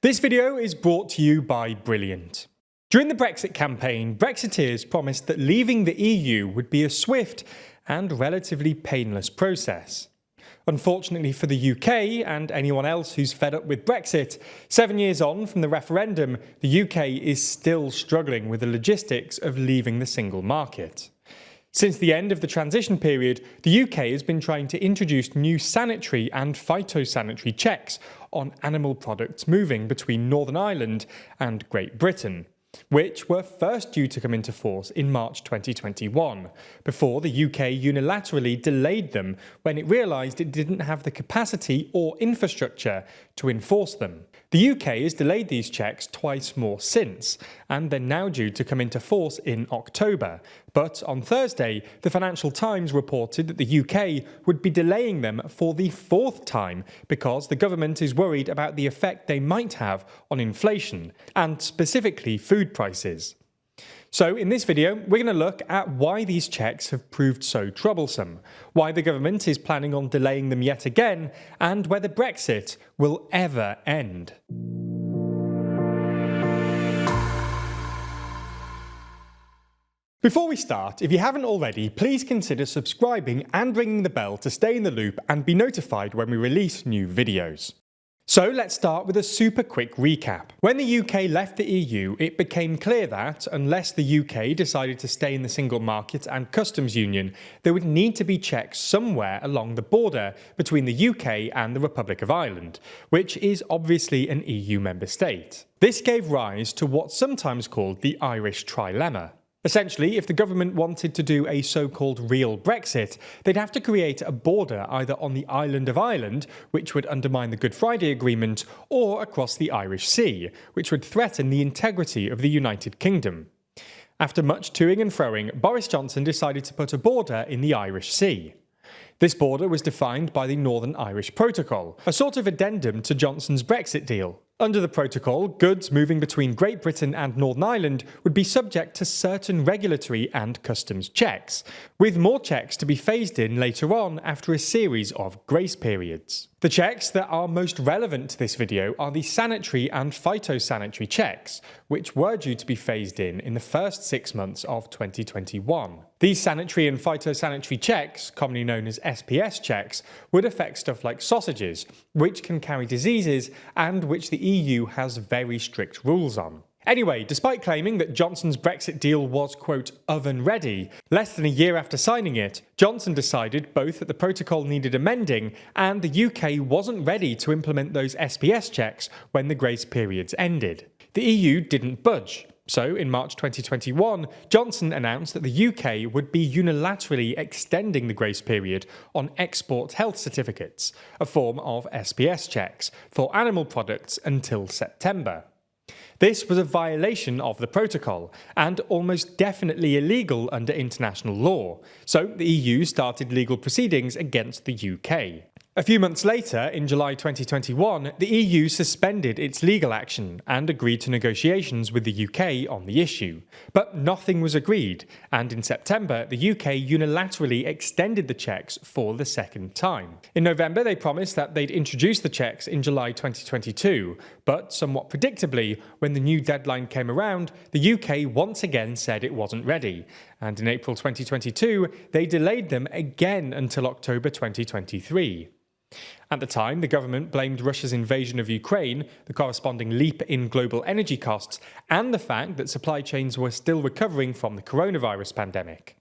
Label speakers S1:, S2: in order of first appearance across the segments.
S1: This video is brought to you by Brilliant. During the Brexit campaign, Brexiteers promised that leaving the EU would be a swift and relatively painless process. Unfortunately for the UK and anyone else who's fed up with Brexit, 7 years on from the referendum, the UK is still struggling with the logistics of leaving the single market. Since the end of the transition period, the UK has been trying to introduce new sanitary and phytosanitary checks on animal products moving between Northern Ireland and Great Britain, which were first due to come into force in March 2021, before the UK unilaterally delayed them when it realised it didn't have the capacity or infrastructure to enforce them. The UK has delayed these checks twice more since, and they're now due to come into force in October. But on Thursday, the Financial Times reported that the UK would be delaying them for the fourth time because the government is worried about the effect they might have on inflation, and specifically food prices. So in this video, we're going to look at why these checks have proved so troublesome, why the government is planning on delaying them yet again, and whether Brexit will ever end. Before we start, if you haven't already, please consider subscribing and ringing the bell to stay in the loop and be notified when we release new videos. So let's start with a super quick recap. When the UK left the EU, it became clear that, unless the UK decided to stay in the single market and customs union, there would need to be checks somewhere along the border between the UK and the Republic of Ireland, which is obviously an EU member state. This gave rise to what's sometimes called the Irish trilemma. Essentially, if the government wanted to do a so-called real Brexit, they'd have to create a border either on the island of Ireland, which would undermine the Good Friday Agreement, or across the Irish Sea, which would threaten the integrity of the United Kingdom. After much toing and froing, Boris Johnson decided to put a border in the Irish Sea. This border was defined by the Northern Irish Protocol, a sort of addendum to Johnson's Brexit deal. Under the protocol, goods moving between Great Britain and Northern Ireland would be subject to certain regulatory and customs checks, with more checks to be phased in later on after a series of grace periods. The checks that are most relevant to this video are the sanitary and phytosanitary checks, which were due to be phased in the first 6 months of 2021. These sanitary and phytosanitary checks, commonly known as SPS checks, would affect stuff like sausages, which can carry diseases and which the EU has very strict rules on. Anyway, despite claiming that Johnson's Brexit deal was, quote, oven ready, less than a year after signing it, Johnson decided both that the protocol needed amending and the UK wasn't ready to implement those SPS checks when the grace periods ended. The EU didn't budge. So, in March 2021, Johnson announced that the UK would be unilaterally extending the grace period on export health certificates, a form of SPS checks, for animal products until September. This was a violation of the protocol, and almost definitely illegal under international law, so the EU started legal proceedings against the UK. A few months later, in July 2021, the EU suspended its legal action and agreed to negotiations with the UK on the issue. But nothing was agreed, and in September, the UK unilaterally extended the checks for the second time. In November, they promised that they'd introduce the checks in July 2022, but somewhat predictably, when the new deadline came around, the UK once again said it wasn't ready, and in April 2022, they delayed them again until October 2023. At the time, the government blamed Russia's invasion of Ukraine, the corresponding leap in global energy costs, and the fact that supply chains were still recovering from the coronavirus pandemic.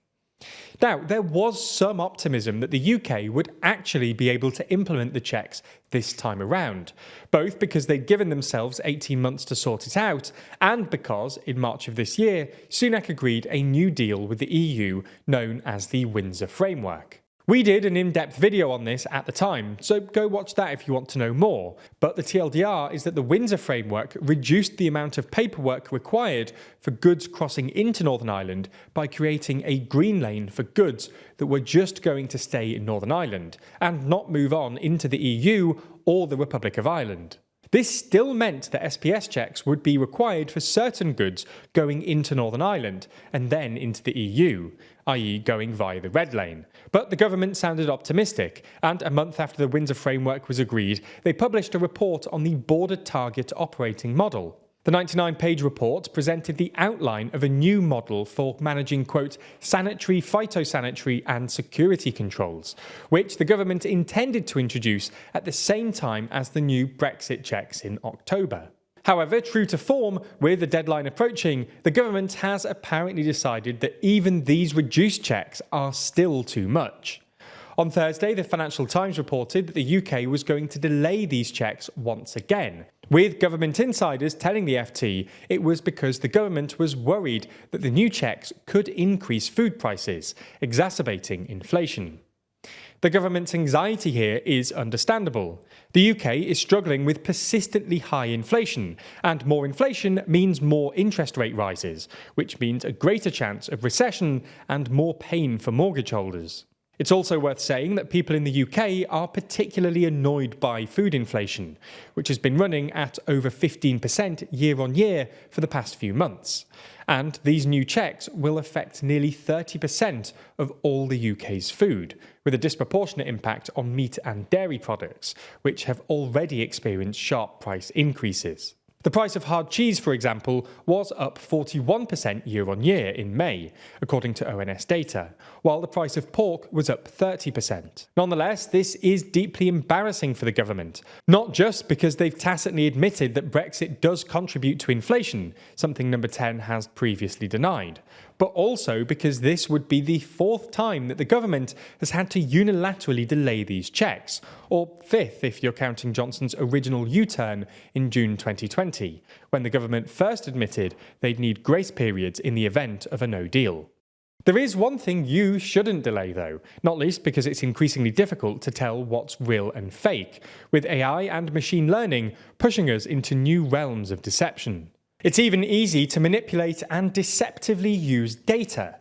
S1: Now, there was some optimism that the UK would actually be able to implement the checks this time around, both because they'd given themselves 18 months to sort it out, and because, in March of this year, Sunak agreed a new deal with the EU known as the Windsor Framework. We did an in-depth video on this at the time, so go watch that if you want to know more. But the TLDR is that the Windsor Framework reduced the amount of paperwork required for goods crossing into Northern Ireland by creating a green lane for goods that were just going to stay in Northern Ireland and not move on into the EU or the Republic of Ireland. This still meant that SPS checks would be required for certain goods going into Northern Ireland and then into the EU, i.e. going via the red lane. But the government sounded optimistic, and a month after the Windsor Framework was agreed, they published a report on the Border Target Operating Model. The 99-page report presented the outline of a new model for managing, quote, sanitary, phytosanitary and security controls, which the government intended to introduce at the same time as the new Brexit checks in October. However, true to form, with the deadline approaching, the government has apparently decided that even these reduced checks are still too much. On Thursday, the Financial Times reported that the UK was going to delay these checks once again, with government insiders telling the FT it was because the government was worried that the new checks could increase food prices, exacerbating inflation. The government's anxiety here is understandable. The UK is struggling with persistently high inflation, and more inflation means more interest rate rises, which means a greater chance of recession and more pain for mortgage holders. It's also worth saying that people in the UK are particularly annoyed by food inflation, which has been running at over 15% year on year for the past few months. And these new checks will affect nearly 30% of all the UK's food, with a disproportionate impact on meat and dairy products, which have already experienced sharp price increases. The price of hard cheese, for example, was up 41% year on year in May, according to ONS data, while the price of pork was up 30%. Nonetheless, this is deeply embarrassing for the government, not just because they've tacitly admitted that Brexit does contribute to inflation, something Number 10 has previously denied, but also because this would be the fourth time that the government has had to unilaterally delay these checks, or fifth if you're counting Johnson's original U-turn in June 2020, when the government first admitted they'd need grace periods in the event of a no deal. There is one thing you shouldn't delay though, not least because it's increasingly difficult to tell what's real and fake, with AI and machine learning pushing us into new realms of deception. It's even easy to manipulate and deceptively use data.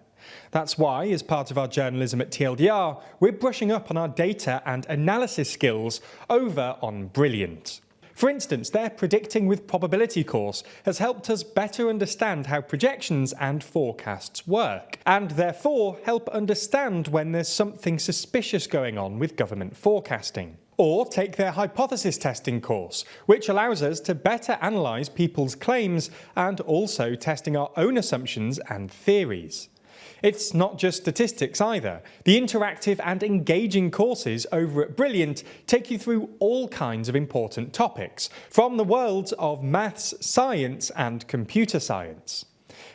S1: That's why, as part of our journalism at TLDR, we're brushing up on our data and analysis skills over on Brilliant. For instance, their Predicting with Probability course has helped us better understand how projections and forecasts work, and therefore help understand when there's something suspicious going on with government forecasting. Or take their hypothesis testing course, which allows us to better analyse people's claims and also testing our own assumptions and theories. It's not just statistics either. The interactive and engaging courses over at Brilliant take you through all kinds of important topics, from the worlds of maths, science and computer science.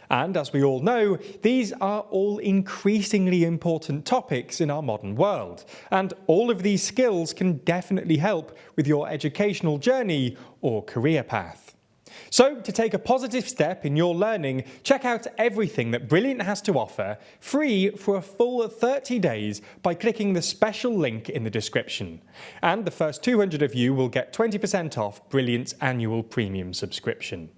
S1: And as we all know, these are all increasingly important topics in our modern world, and all of these skills can definitely help with your educational journey or career path. So, to take a positive step in your learning, check out everything that Brilliant has to offer, free for a full 30 days by clicking the special link in the description. And the first 200 of you will get 20% off Brilliant's annual premium subscription.